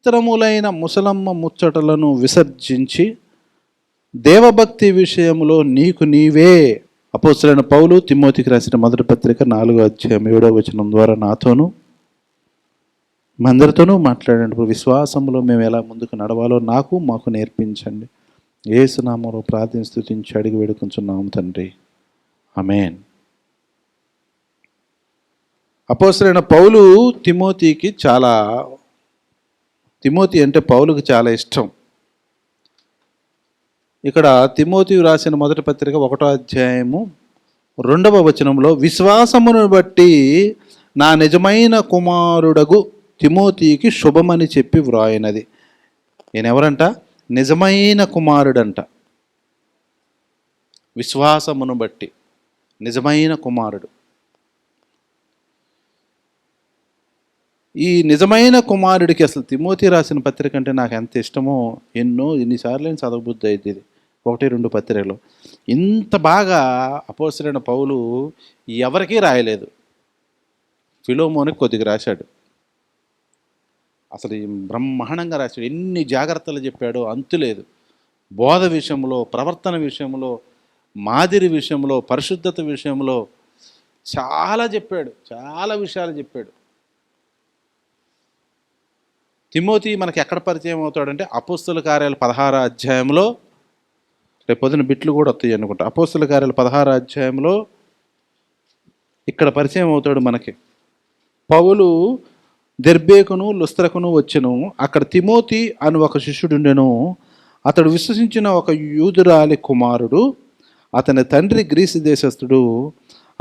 పవిత్రములైన ముసలమ్మ ముచ్చటలను విసర్జించి దేవభక్తి విషయంలో నీకు నీవే. అపోస్తలుడైన పౌలు తిమోతికి రాసిన మొదటి పత్రిక 4:7 ద్వారా నాతోనూ అందరితోనూ మాట్లాడినప్పుడు విశ్వాసంలో మేము ఎలా ముందుకు నడవాలో మాకు నేర్పించండి. యేసు నామములో ప్రార్థన స్తుతించి అడిగి వేడుకొంచున్నాము తండ్రి, ఆమేన్. అపోస్తలుడైన పౌలు తిమోతి అంటే పౌలుకి చాలా ఇష్టం. ఇక్కడ తిమోతి రాసిన మొదటి పత్రిక 1:2 విశ్వాసమును బట్టి నా నిజమైన కుమారుడగు తిమోతికి శుభమని చెప్పి వ్రాయినది. నేనెవరంట? నిజమైన కుమారుడంట. విశ్వాసమును బట్టి నిజమైన కుమారుడు. ఈ నిజమైన కుమారుడికి అసలు తిమోతి రాసిన పత్రిక అంటే నాకు ఎంత ఇష్టమో, ఎన్నిసార్లు నేను చదవబుద్ధి అయితే ఇది 1-2 పత్రికలు. ఇంత బాగా అపోస్తలుడైన పౌలు ఎవరికీ రాయలేదు. ఫిలోమోనికి కొద్దిగా రాశాడు. అసలు బ్రహ్మాండంగా రాశాడు. ఎన్ని జాగ్రత్తలు చెప్పాడో అంతులేదు. బోధ విషయంలో, ప్రవర్తన విషయంలో, మాదిరి విషయంలో, పరిశుద్ధత విషయంలో చాలా చెప్పాడు. చాలా విషయాలు చెప్పాడు. తిమోతి మనకి ఎక్కడ పరిచయం అవుతాడంటే అపోస్తల కార్యాలు 16 రేపు పొద్దున బిట్లు కూడా వస్తాయి అనుకుంటా. అపోస్తల కార్యాలు 16 ఇక్కడ పరిచయం అవుతాడు మనకి. పౌలు దెర్బేకును లుస్త్రకును వచ్చెను. అక్కడ తిమోతి అని ఒక శిష్యుడుండెను. అతడు విశ్వసించిన ఒక యూదురాలి కుమారుడు. అతని తండ్రి గ్రీసు దేశస్థుడు.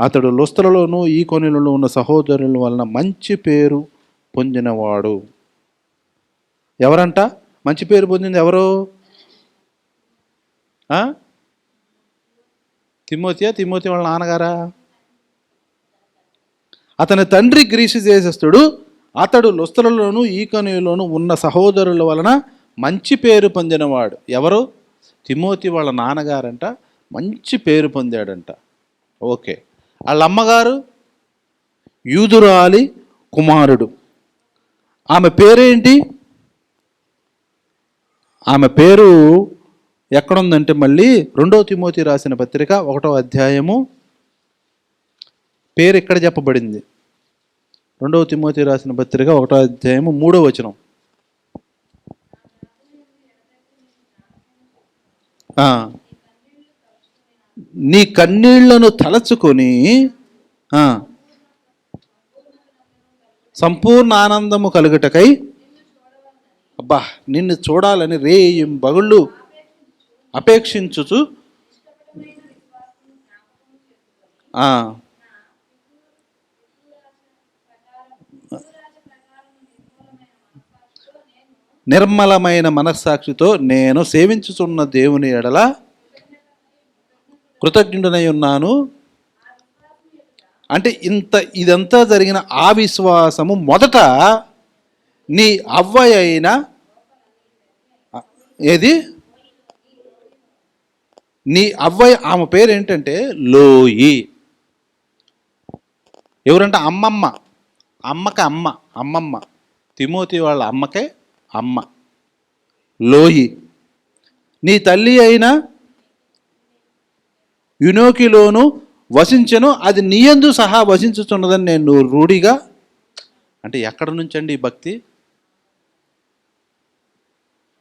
అతడు లుస్త్రలోను ఈకొనిలోను ఉన్న సహోదరుల వలన మంచి పేరు పొందినవాడు. ఎవరంట మంచి పేరు పొందింది? ఎవరు? తిమోతి వాళ్ళ నాన్నగారా? అతని తండ్రి గ్రీసు దేశస్థుడు. అతడు లుస్త్రలోను ఈకొనిలోను ఉన్న సహోదరుల వలన మంచి పేరు పొందినవాడు. ఎవరు? తిమోతి వాళ్ళ నాన్నగారంట. మంచి పేరు పొందాడంట. ఓకే. వాళ్ళ అమ్మగారు యూదురాలి కుమారుడు. ఆమె పేరేంటి? ఆమె పేరు ఎక్కడుందంటే మళ్ళీ 2 తిమోతి రాసిన పత్రిక 1:1 పేరు ఇక్కడ చెప్పబడింది. 2 తిమోతి రాసిన పత్రిక 1:3 నీ కన్నీళ్లను తలచుకొని సంపూర్ణ ఆనందము కలుగుటకై నిన్ను చూడాలని రేయింబగళ్ళు అపేక్షించుచు నిర్మలమైన మనస్సాక్షితో నేను సేవించుచున్న దేవుని ఎడల కృతజ్ఞుడనై ఉన్నాను. అంటే ఇదంతా జరిగిన ఆ విశ్వాసము మొదట నీ అవ్వ అయిన నీ అవ్వయ్య, ఆమె పేరు ఏంటంటే లోయి. ఎవరంటే అమ్మమ్మ. తిమోతి వాళ్ళ అమ్మకే అమ్మ లోయి. నీ తల్లి అయిన యునోకిలోను వసించెను, అది నీయందు సహా వసించుచున్నదని నేను రూఢిగా. అంటే ఎక్కడ నుంచి అండి ఈ భక్తి?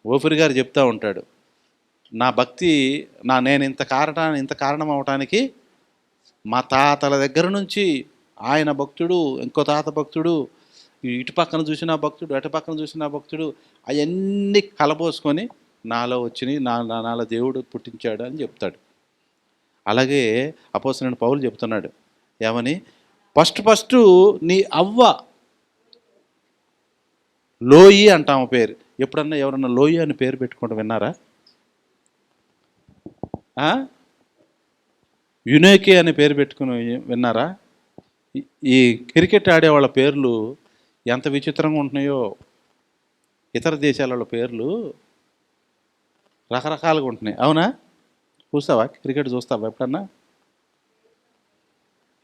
ఓఫిర్ గారు చెప్తూ ఉంటాడు, నా భక్తి నేను ఇంత కారణం అవటానికి మా తాతల దగ్గర నుంచి ఆయన భక్తుడు, ఇంకో తాత భక్తుడు, ఇటు పక్కన చూసిన భక్తుడు, అటు పక్కన చూసిన భక్తుడు, అవన్నీ కలబోసుకొని నాలో వచ్చినాయి, నాలో దేవుడు పుట్టించాడు అని చెప్తాడు. అలాగే అపోస్తలుడైన పౌలు చెప్తున్నాడు ఏమని? ఫస్ట్ నీ అవ్వ లోయి అంటాము పేరు. ఎప్పుడన్నా ఎవరన్నా లోయి అని పేరు పెట్టుకుంటూ విన్నారా? యునోకి అని పేరు పెట్టుకుని విన్నారా? ఈ క్రికెట్ ఆడేవాళ్ళ పేర్లు ఎంత విచిత్రంగా ఉంటున్నాయో. ఇతర దేశాల వాళ్ళ పేర్లు రకరకాలుగా ఉంటున్నాయి. అవునా? చూస్తావా? క్రికెట్ చూస్తావా ఎప్పుడన్నా?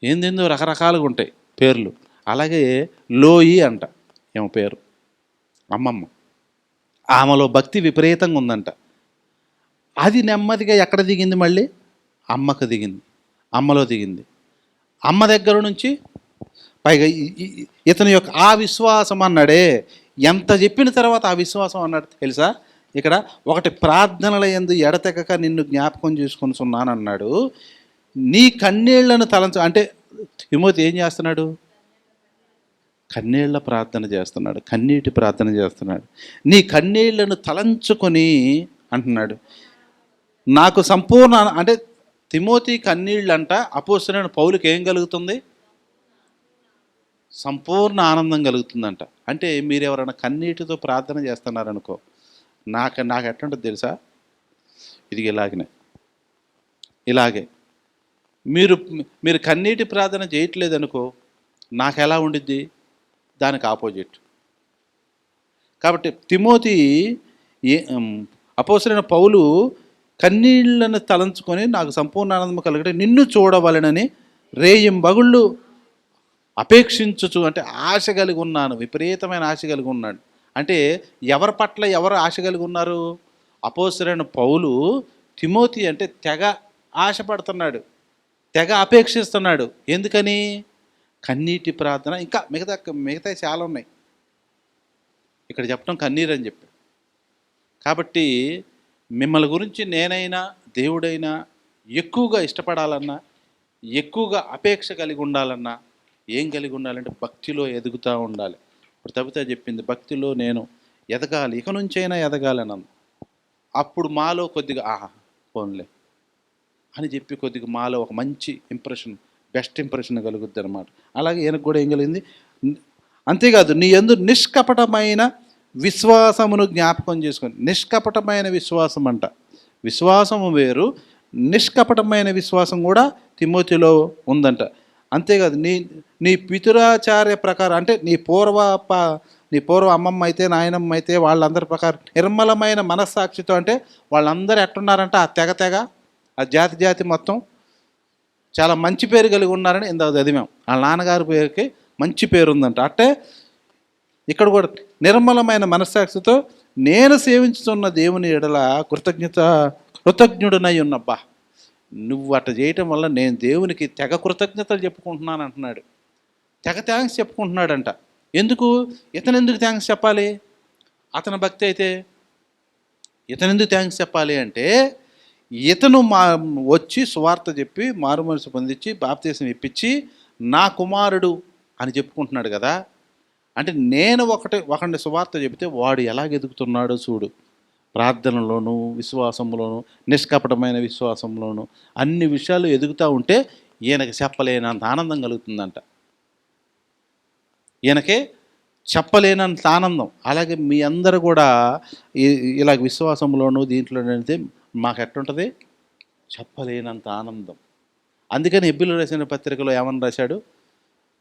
ఏందేందో రకరకాలుగా ఉంటాయి పేర్లు. అలాగే లోయి అంట ఏమో పేరు, అమ్మమ్మ. ఆమెలో భక్తి విపరీతంగా ఉందంట. అది నెమ్మదిగా ఎక్కడ దిగింది? మళ్ళీ అమ్మకు దిగింది, అమ్మలో దిగింది. అమ్మ దగ్గర నుంచి పైగా ఇతని యొక్క ఆ విశ్వాసం అన్నాడే, ఎంత చెప్పిన తర్వాత ఆ విశ్వాసం అన్నాడు తెలుసా? ఇక్కడ ఒకటి, ప్రార్థనల యందు ఎడతెగక నిన్ను జ్ఞాపకం చేసుకొనుచున్నాను అన్నాడు. నీ కన్నీళ్లను తలంచు అంటే తిమోతి ఏం చేస్తున్నాడు? కన్నీళ్ల ప్రార్థన చేస్తున్నాడు, కన్నీటి ప్రార్థన చేస్తున్నాడు. నీ కన్నీళ్లను తలంచుకొని అంటున్నాడు. నాకు సంపూర్ణ అంటే తిమోతి కన్నీళ్ళంట అపోస్తలుడైన పౌలుకి ఏం కలుగుతుంది? సంపూర్ణ ఆనందం కలుగుతుందంట. అంటే మీరు ఎవరైనా కన్నీటితో ప్రార్థన చేస్తున్నారనుకో, నాకు ఎట్లుంటుంది తెలుసా? ఇది ఇలాగే మీరు కన్నీటి ప్రార్థన చేయట్లేదనుకో, నాకు ఎలా ఉండిద్ది? దానికి ఆపోజిట్. కాబట్టి తిమోతి అపోస్తలుడైన పౌలు కన్నీళ్లను తలంచుకొని నాకు సంపూర్ణ ఆనందం కలిగితే నిన్ను చూడవలెనని రేయింబగుళ్ళు అపేక్షించుచు, అంటే ఆశ కలిగి ఉన్నాను, విపరీతమైన ఆశ కలిగి ఉన్నాడు. అంటే ఎవరి పట్ల ఎవరు ఆశ కలిగి ఉన్నారు? అపోస్తలుడైన పౌలు తిమోతి అంటే తెగ ఆశపడుతున్నాడు, తెగ అపేక్షిస్తున్నాడు. ఎందుకని? కన్నీటి ప్రార్థన. ఇంకా మిగతా చాలా ఉన్నాయి, ఇక్కడ చెప్పడం కన్నీరు అని చెప్పి. కాబట్టి మిమ్మల్ని గురించి నేనైనా దేవుడైనా ఎక్కువగా ఇష్టపడాలన్నా, ఎక్కువగా అపేక్ష కలిగి ఉండాలన్నా ఏం కలిగి ఉండాలంటే భక్తిలో ఎదుగుతూ ఉండాలి. ఇప్పుడు తబిత చెప్పింది, భక్తిలో నేను ఎదగాలి, ఇక నుంచైనా ఎదగాలని అంది. అప్పుడు మాలో కొద్దిగా పోన్లే అని చెప్పి కొద్దిగా మాలో ఒక మంచి ఇంప్రెషన్, బెస్ట్ ఇంప్రెషన్ కలుగుద్ది అనమాట. అలాగే ఈయనకు కూడా ఏం కలిగింది? అంతేకాదు, నీ యందు నిష్కపటమైన విశ్వాసమును జ్ఞాపకం చేసుకొని. నిష్కపటమైన విశ్వాసం అంట. విశ్వాసము వేరు, నిష్కపటమైన విశ్వాసం కూడా తిమోతిలో ఉందంట. అంతేకాదు, నీ పితురాచార్య ప్రకారం అంటే నీ పూర్వ అమ్మమ్మ అయితే, నాయనమ్మ అయితే వాళ్ళందరి ప్రకారం నిర్మలమైన మనస్సాక్షితో, అంటే వాళ్ళందరూ ఎట్టున్నారంట ఆ తెగ ఆ జాతి మొత్తం చాలా మంచి పేరు కలిగి ఉన్నారని ఇందాక చదివాం. వాళ్ళ నాన్నగారి పేరుకి మంచి పేరు ఉందంట. అంటే ఇక్కడ కూడా నిర్మలమైన మనస్సాక్షితో నేను సేవించుతున్న దేవుని ఎడల కృతజ్ఞుడనై ఉన్నబ్బా. నువ్వు అట్ట చేయటం వల్ల నేను దేవునికి తెగ కృతజ్ఞతలు చెప్పుకుంటున్నాను అంటున్నాడు. తెగ థ్యాంక్స్ చెప్పుకుంటున్నాడంట. ఎందుకు? ఎందుకు థ్యాంక్స్ చెప్పాలి? అతని భక్తి అయితే ఎందుకు థ్యాంక్స్ చెప్పాలి అంటే, ఇతను వచ్చి సువార్త చెప్పి మారు మనసు పొందించి బాప్తీసం ఇప్పించి నా కుమారుడు అని చెప్పుకుంటున్నాడు కదా. అంటే నేను ఒకటి సువార్త చెబితే వాడు ఎలాగెదుగుతున్నాడో చూడు. ప్రార్థనలోను, విశ్వాసంలోను, నిష్కపటమైన విశ్వాసంలోను అన్ని విషయాలు ఎదుగుతూ ఉంటే ఈయనకి చెప్పలేనంత ఆనందం కలుగుతుందంట. ఈయనకే చెప్పలేనంత ఆనందం. అలాగే మీ అందరూ కూడా ఇలాగ విశ్వాసంలోను దీంట్లోనైతే మాకు ఎట్టుంటుంది? చెప్పలేనంత ఆనందం. అందుకని హెబ్రీయులకు రాసిన పత్రికలో ఏమని రాశాడు?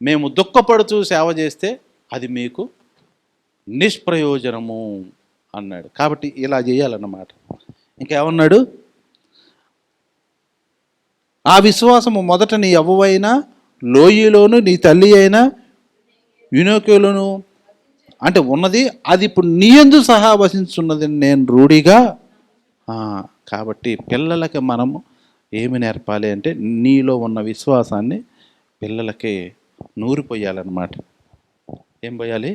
మేము దుఃఖపడుతూ సేవ చేస్తే అది మీకు నిష్ప్రయోజనము అన్నాడు. కాబట్టి ఇలా చేయాలన్నమాట. ఇంకేమన్నాడు? ఆ విశ్వాసము మొదట నీ అవ్వైనా లోయలోను నీ తల్లి అయినా యూనోకేలోను అంటే ఉన్నది, అది ఇప్పుడు నీ యందు సహా వసించున్నది నేను రూఢిగా. కాబట్టి పిల్లలకి మనము ఏమి నేర్పాలి అంటే, నీలో ఉన్న విశ్వాసాన్ని పిల్లలకి నూరిపోయాలన్నమాట. ఏం పోయాలి?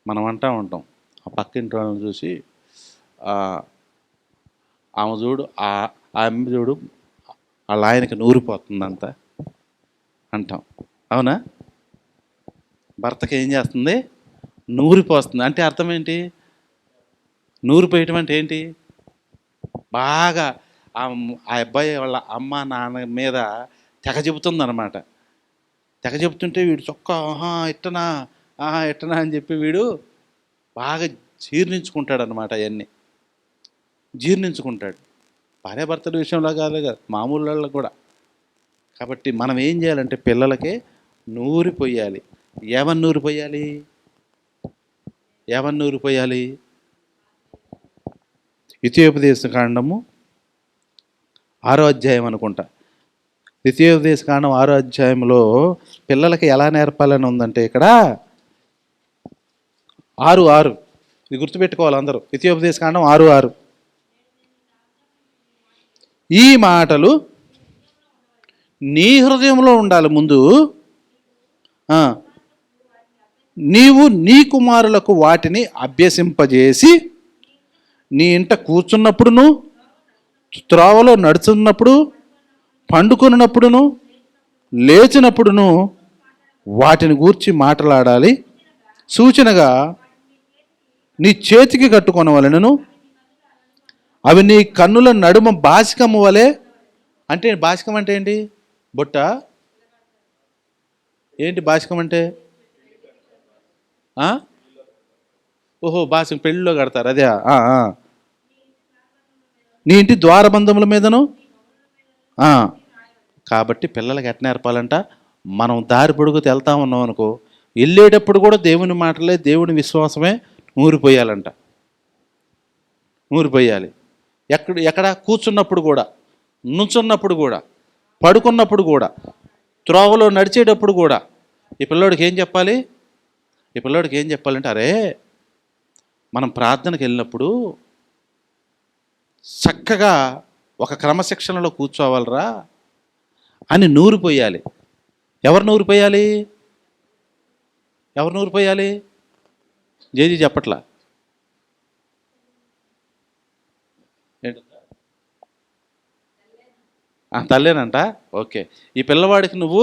మనం అంటూ ఉంటాం, ఆ పక్కింటి వాళ్ళని చూసి ఆమె చూడు, ఆ అమ్మ చూడు వాళ్ళ ఆయనకి నూరిపోతుందంత అంటాం. అవునా? భర్తకి ఏం చేస్తుంది? నూరిపోస్తుంది. అంటే అర్థం ఏంటి? నూరిపోయటం అంటే ఏంటి? బాగా ఆ అబ్బాయి వాళ్ళ అమ్మ నాన్న మీద తెగ చెబుతుందన్నమాట. తెగ చెబుతుంటే వీడు చొక్కా ఇట్టనా అని చెప్పి వీడు బాగా జీర్ణించుకుంటాడు అనమాట. అవన్నీ జీర్ణించుకుంటాడు. భార్యాభర్తల విషయంలో కాదు కదా, మామూలు వాళ్ళకి కూడా. కాబట్టి మనం ఏం చేయాలంటే పిల్లలకే నూరిపోయాలి. ఏమని నూరిపోయాలి? ద్వితీయోపదేశకాండము 6వ అధ్యాయం అనుకుంటా. ద్వితీయోపదేశకాండం 6వ అధ్యాయంలో పిల్లలకి ఎలా నేర్పాలని ఉందంటే, ఇక్కడ 6:6 ఇది గుర్తుపెట్టుకోవాలి అందరూ. ద్వితీయోపదేశకాండం 6:6. ఈ మాటలు నీ హృదయంలో ఉండాలి ముందు. నీవు నీ కుమారులకు వాటిని అభ్యసింపజేసి నీ ఇంట కూర్చున్నప్పుడును, త్రోవలో నడుచున్నప్పుడు, పండుకొనినప్పుడును, లేచినప్పుడును వాటిని గూర్చి మాట్లాడాలి. సూచనగా నీ చేతికి కట్టుకొనవలెను. అవి నీ కన్నుల నడుమ బాసికము వలె. అంటే బాసికం అంటే ఏంటి? బొట్ట ఏంటి బాసికం అంటే? ఓహో, బాసికం పెళ్ళిలో కడతారు అదే. నీ ఇంటి ద్వారబంధముల మీదను. కాబట్టి పిల్లలకి ఎట్లా నేర్పాలంట? మనం దారి పొడుగుతూ వెళ్తా ఉన్నాం అనుకో, వెళ్ళేటప్పుడు కూడా దేవుని మాటలే, దేవుని విశ్వాసమే నూరిపోయాలంట. నూరిపోయాలి. ఎక్కడ కూర్చున్నప్పుడు కూడా, నుంచున్నప్పుడు కూడా, పడుకున్నప్పుడు కూడా, త్రోవలో నడిచేటప్పుడు కూడా ఈ పిల్లోడికి ఏం చెప్పాలి? ఈ పిల్లోడికి ఏం చెప్పాలంటే, అరే మనం ప్రార్థనకి వెళ్ళినప్పుడు చక్కగా ఒక క్రమశిక్షణలో కూర్చోవాలరా అని నూరిపోయాలి. ఎవరు నూరిపోయాలి? ఎవరు నూరిపోయాలి? జేజీ చెప్పట్లా. తల్లేనంట. ఓకే. ఈ పిల్లవాడికి నువ్వు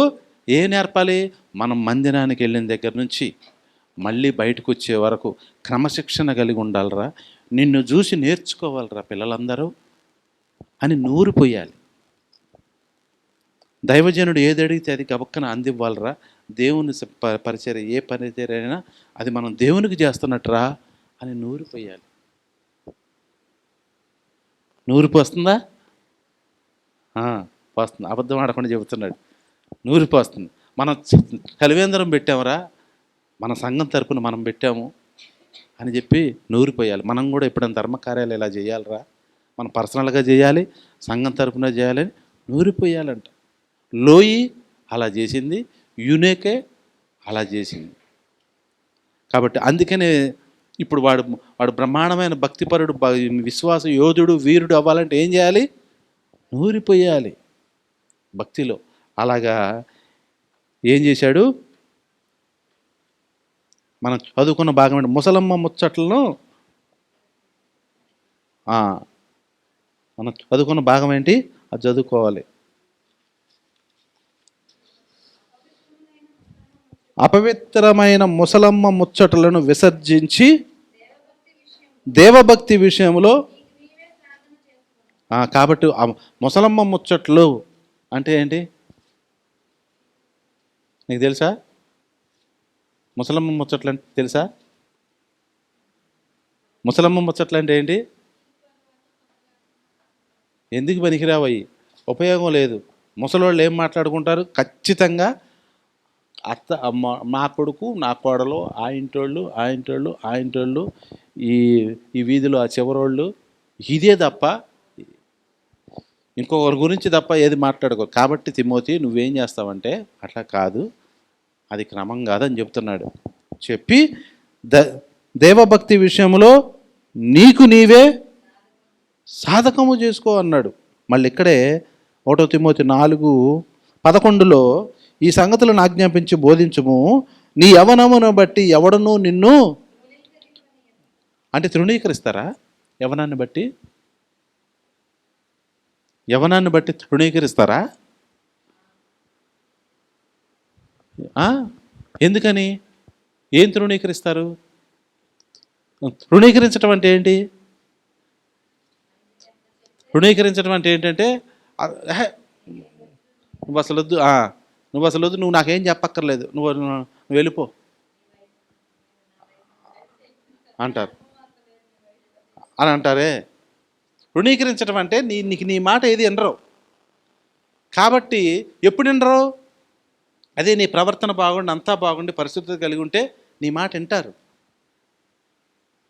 ఏం నేర్పాలి? మనం మందిరానికి వెళ్ళిన దగ్గర నుంచి మళ్ళీ బయటకు వచ్చే వరకు క్రమశిక్షణ కలిగి ఉండాలిరా, నిన్ను చూసి నేర్చుకోవాలిరా పిల్లలందరూ అని నూరిపోయాలి. దైవజనుడు ఏది అడిగితే అది గబక్కన అందివ్వాలరా. దేవుని పరిచర్య, ఏ పరిచర్య అయినా అది మనం దేవునికి చేస్తున్నట్టురా అని నూరిపోయాలి. నూరిపోస్తుందా? పోస్తుంది. అబద్ధం ఆడకుండా చెబుతున్నాడు. నూరిపోస్తుంది. మనం కలివేంద్రం పెట్టామరా, మన సంఘం తరపున మనం పెట్టాము అని చెప్పి నూరిపోయాలి. మనం కూడా ఎప్పుడైనా ధర్మకార్యాలు ఇలా చేయాలిరా, మనం పర్సనల్గా చేయాలి, సంఘం తరపున చేయాలని నూరిపోయాలంట. లోయి అలా చేసింది, యునేకే అలా చేసింది. కాబట్టి అందుకనే ఇప్పుడు వాడు బ్రహ్మాండమైన భక్తిపరుడు, విశ్వాస యోధుడు, వీరుడు అవ్వాలంటే ఏం చేయాలి? నూరిపోయాలి భక్తిలో. అలాగా ఏం చేశాడు? మనం చదువుకున్న భాగం ఏంటి? ముసలమ్మ ముచ్చట్లను మనం చదువుకున్న భాగం ఏంటి? అది చదువుకోవాలి. అపవిత్రమైన ముసలమ్మ ముచ్చట్లను విసర్జించి దేవభక్తి విషయంలో. కాబట్టి ముసలమ్మ ముచ్చట్లు అంటే ఏంటి నీకు తెలుసా? ముసలమ్మ ముచ్చట్లు అంటే తెలుసా? ముసలమ్మ ముచ్చట్లు అంటే ఏంటి? ఎందుకు పనికిరావయ్యి? ఉపయోగం లేదు. ముసలోళ్ళు ఏం మాట్లాడుకుంటారు? ఖచ్చితంగా అత్త, మా కొడుకు, నా కోడలు, ఆ ఇంటోళ్ళు, ఆ ఇంటోళ్ళు, ఆ ఇంటోళ్ళు, ఈ వీధిలో ఆ చివరోళ్ళు, ఇదే తప్ప ఇంకొకరి గురించి తప్ప ఏది మాట్లాడుకో. కాబట్టి తిమోతి నువ్వేం చేస్తావంటే అట్లా కాదు, అది క్రమం కాదని చెప్తున్నాడు. చెప్పి దేవభక్తి విషయంలో నీకు నీవే సాధకము చేసుకో అన్నాడు. మళ్ళీ ఇక్కడే 1 తిమోతి 4:11 ఈ సంగతులను ఆజ్ఞాపించి బోధించుము. నీ యవనమును బట్టి ఎవడనూ నిన్ను అంటే తృణీకరిస్తారా? యవనాన్ని బట్టి తృణీకరిస్తారా? ఎందుకని? ఏం తృణీకరిస్తారు? తృణీకరించడం అంటే ఏంటి? తృణీకరించడం అంటే ఏంటంటే నువ్వు అసలు వద్దు, నువ్వు నాకేం చెప్పక్కర్లేదు, నువ్వు వెళ్ళిపో అంటారు అని అంటారే. తృణీకరించడం అంటే నీకు నీ మాట ఏది వినరు. కాబట్టి ఎప్పుడు వినరు? అదే నీ ప్రవర్తన బాగుండి, అంతా బాగుండి, పరిశుద్ధత కలిగి ఉంటే నీ మాట వింటారు.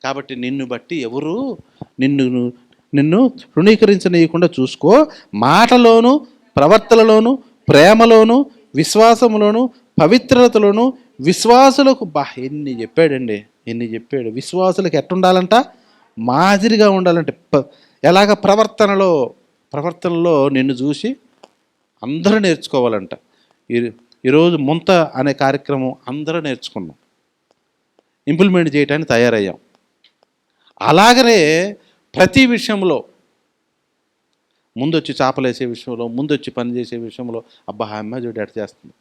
కాబట్టి నిన్ను బట్టి ఎవరు నిన్ను తృణీకరించనీయకుండా చూసుకో. మాటలోను, ప్రవర్తనలోను, ప్రేమలోను, విశ్వాసములోను, పవిత్రతలోను విశ్వాసులకు ఎన్ని చెప్పాడండి. ఎన్ని చెప్పాడు. విశ్వాసులకు ఎట్టుండాలంట, మాదిరిగా ఉండాలంటే ఎలాగ ప్రవర్తనలో నిన్ను చూసి అందరూ నేర్చుకోవాలంట. ఈరోజు ముంత అనే కార్యక్రమం అందరూ నేర్చుకున్నాం, ఇంప్లిమెంట్ చేయడానికి తయారయ్యాం. అలాగనే ప్రతి విషయంలో ముందొచ్చి చేపలేసే విషయంలో, ముందొచ్చి పని చేసే విషయంలో, అబ్బా అమ్మ చూడు ఎట చేస్తుంది,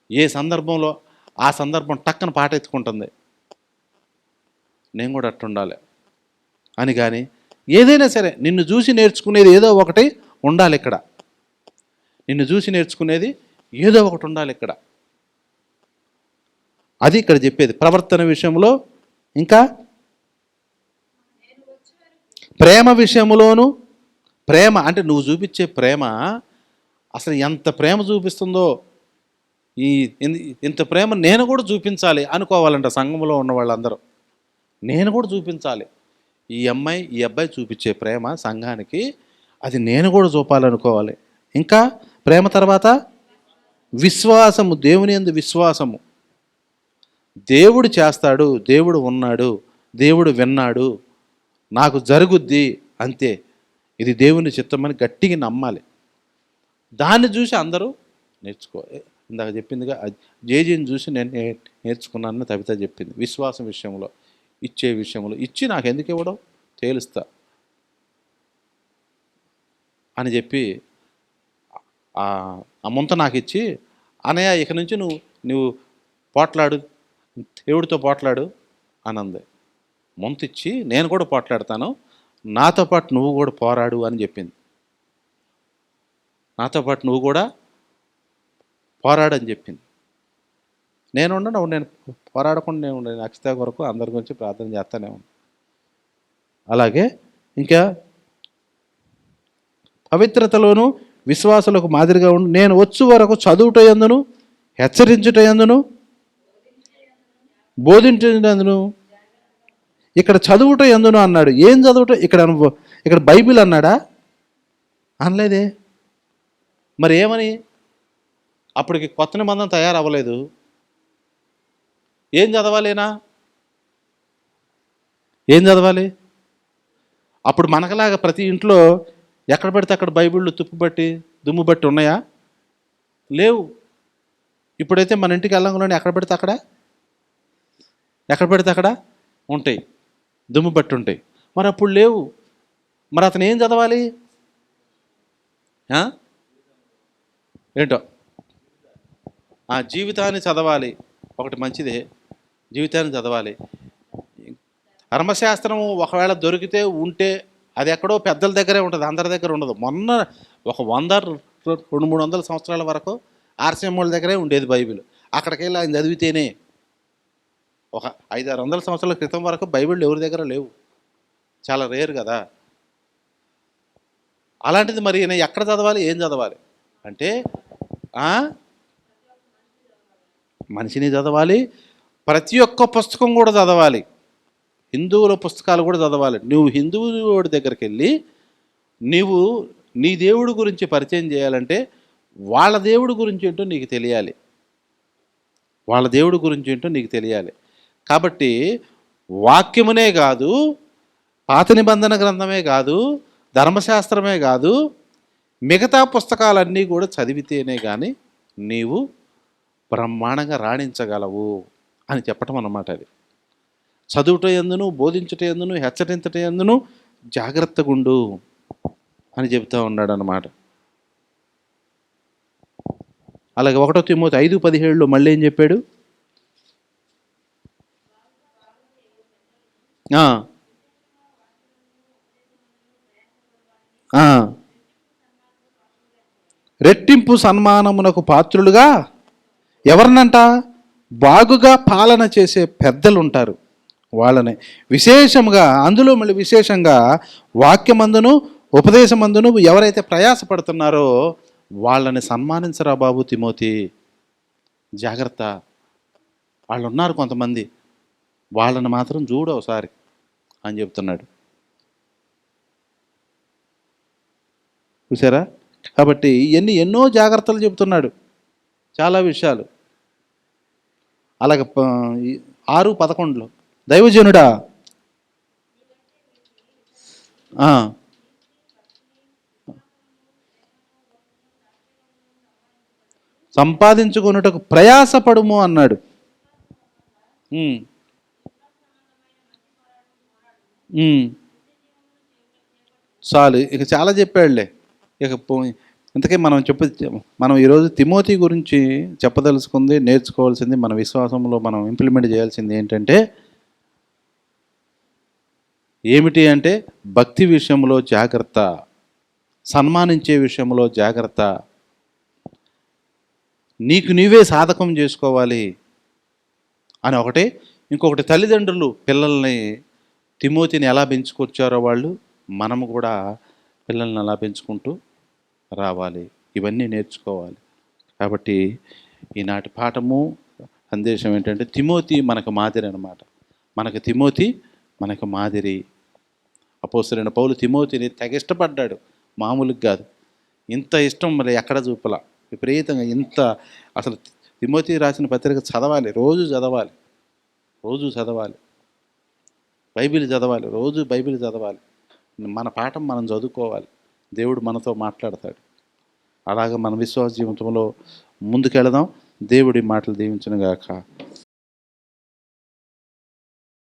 ఏ సందర్భంలో ఆ సందర్భం టక్కన పాట ఎత్తుకుంటుంది, నేను కూడా అట్టుండాలి అని. కానీ ఏదైనా సరే నిన్ను చూసి నేర్చుకునేది ఏదో ఒకటి ఉండాలి ఇక్కడ. నిన్ను చూసి నేర్చుకునేది ఏదో ఒకటి ఉండాలి ఇక్కడ. అది ఇక్కడ చెప్పేది ప్రవర్తన విషయంలో. ఇంకా ప్రేమ విషయంలోను. ప్రేమ అంటే నువ్వు చూపించే ప్రేమ అసలు ఎంత ప్రేమ చూపిస్తుందో, ఇంత ప్రేమ నేను కూడా చూపించాలి అనుకోవాలంట. సంఘంలో ఉన్న వాళ్ళందరూ నేను కూడా చూపించాలి, ఈ అమ్మాయి ఈ అబ్బాయి చూపించే ప్రేమ సంఘానికి అది నేను కూడా చూపాలనుకోవాలి. ఇంకా ప్రేమ తర్వాత విశ్వాసము, దేవుని యందు విశ్వాసము. దేవుడు చేస్తాడు, దేవుడు ఉన్నాడు, దేవుడు విన్నాడు, నాకు జరుగుద్ది అంతే, ఇది దేవుని చిత్తమని గట్టిగా నమ్మాలి. దాన్ని చూసి అందరూ నేర్చుకోవాలి. ఇందాక చెప్పిందిగా జేజీని చూసి నేను నేర్చుకున్నానని తబిత చెప్పింది. విశ్వాసం విషయంలో, ఇచ్చే విషయంలో, ఇచ్చి నాకు ఎందుకు ఇవ్వడం తేలుస్తా అని చెప్పి ఆ ముంత నాకు ఇచ్చి, అనయ్య ఇక నుంచి నువ్వు పోట్లాడు, దేవుడితో పోట్లాడు అని అంది. ముంత ఇచ్చి నేను కూడా పోట్లాడతాను, నాతో పాటు నువ్వు కూడా పోరాడు అని చెప్పింది. నాతో పాటు నువ్వు కూడా పోరాడని చెప్పింది. నేను పోరాడకుండా నేను అక్షిత కొరకు అందరి గురించి ప్రార్థన చేస్తానే ఉన్నాను. అలాగే ఇంకా పవిత్రతలోను విశ్వాసులకు మాదిరిగా ఉండి, నేను వచ్చు వరకు చదువుట యందును, హెచ్చరించుట యందును, బోధించుటయందును. ఇక్కడ చదువుట యందును అన్నాడు. ఏం చదువుట? ఇక్కడ బైబిల్ అన్నాడా? అనలేదే. మరి ఏమని? అప్పటికి కొత్త నిబంధన తయారవ్వలేదు. ఏం చదవాలేనా? ఏం చదవాలి? అప్పుడు మనకలాగా ప్రతి ఇంట్లో ఎక్కడ పడితే అక్కడ బైబిళ్ళు తుప్పుబట్టి దుమ్ము బట్టి ఉన్నాయా? లేవు. ఇప్పుడైతే మన ఇంటికి వెళ్ళంగానే ఎక్కడ పడితే అక్కడ ఉంటాయి, దుమ్ము బట్టి ఉంటాయి. మరి అప్పుడు లేవు. మరి అతను ఏం చదవాలి? ఏంటో ఆ జీవితాన్ని చదవాలి. ఒకటి మంచిదే, జీవితాన్ని చదవాలి. ధర్మశాస్త్రం ఒకవేళ దొరికితే ఉంటే అది ఎక్కడో పెద్దల దగ్గరే ఉంటుంది, అందరి దగ్గర ఉండదు. మొన్న ఒక 100-200-300 సంవత్సరాల వరకు ఆర్సీఎంల దగ్గరే ఉండేది బైబిల్. అక్కడికి వెళ్ళి ఆయన చదివితేనే. ఒక 500-600 సంవత్సరాల క్రితం వరకు బైబిల్ ఎవరి దగ్గర లేవు, చాలా రేర్ కదా. అలాంటిది మరి నేను ఎక్కడ చదవాలి, ఏం చదవాలి అంటే మనిషిని చదవాలి, ప్రతి ఒక్క పుస్తకం కూడా చదవాలి, హిందువుల పుస్తకాలు కూడా చదవాలి. నువ్వు హిందువుడి దగ్గరికి వెళ్ళి నీ దేవుడి గురించి పరిచయం చేయాలంటే వాళ్ళ దేవుడి గురించి ఏంటో నీకు తెలియాలి, వాళ్ళ దేవుడి గురించి ఏంటో నీకు తెలియాలి. కాబట్టి వాక్యమునే కాదు, పాత నిబంధన గ్రంథమే కాదు, ధర్మశాస్త్రమే కాదు, మిగతా పుస్తకాలన్నీ కూడా చదివితేనే కానీ నీవు బ్రహ్మాండంగా రాణించగలవు అని చెప్పటం అన్నమాట. అది చదువుట యందును, బోధించుట యందును, హెచ్చరించట యందును జాగ్రత్తగా ఉండు అని చెబుతూ ఉన్నాడు అన్నమాట. అలాగే 1 తిమోతి 5:17 మళ్ళీ ఏం చెప్పాడు? రెట్టింపు సన్మానమునకు పాత్రులుగా ఎవరినంట? బాగుగా పాలన చేసే పెద్దలు ఉంటారు, వాళ్ళనే విశేషంగా, అందులో మళ్ళీ విశేషంగా వాక్యమందును ఉపదేశమందును ఎవరైతే ప్రయాసపడుతున్నారో వాళ్ళని సన్మానించరా బాబు తిమోతి, జాగ్రత్త. వాళ్ళు ఉన్నారు కొంతమంది, వాళ్ళని మాత్రం చూడు ఒకసారి అని చెప్తున్నాడు. చూసారా? కాబట్టి ఎన్నో జాగ్రత్తలు చెబుతున్నాడు, చాలా విషయాలు. అలాగే 6:11 దైవజనుడా ఆ, సంపాదించుకొనుటకు ప్రయాసపడుము అన్నాడు. ఉమ్, ఉమ్, చాలు ఇక చాలా చెప్పాడులే. ఇక ఇంతకీ మనం ఈరోజు తిమోతి గురించి చెప్పదలుచుకుంది, నేర్చుకోవాల్సింది, మన విశ్వాసంలో మనం ఇంప్లిమెంట్ చేయాల్సింది ఏంటంటే ఏమిటి అంటే భక్తి విషయంలో జాగ్రత్త, సన్మానించే విషయంలో జాగ్రత్త, నీకు నీవే సాధకం చేసుకోవాలి అని ఒకటి. ఇంకొకటి, తల్లిదండ్రులు పిల్లల్ని తిమోతిని ఎలా పెంచుకొచ్చారో వాళ్ళు, మనము కూడా పిల్లల్ని అలా పెంచుకుంటూ రావాలి. ఇవన్నీ నేర్చుకోవాలి. కాబట్టి ఈనాటి పాఠము సందేశం ఏంటంటే తిమోతి మనకు మాదిరి అనమాట. తిమోతి మనకు మాదిరి. అపోస్తలుడైన పౌలు తిమోతిని తెగ ఇష్టపడ్డాడు, మామూలుగా కాదు. ఇంత ఇష్టం మరి ఎక్కడ చూపలా, విపరీతంగా ఇంత. అసలు తిమోతి రాసిన పత్రిక చదవాలి, రోజు చదవాలి, రోజు చదవాలి, బైబిల్ చదవాలి, రోజు బైబిల్ చదవాలి. మన పాఠం మనం చదువుకోవాలి, దేవుడు మనతో మాట్లాడతాడు. అలాగ మన విశ్వాస జీవితంలో ముందుకెళదాం. దేవుడి మాటలు దీవించును గాక.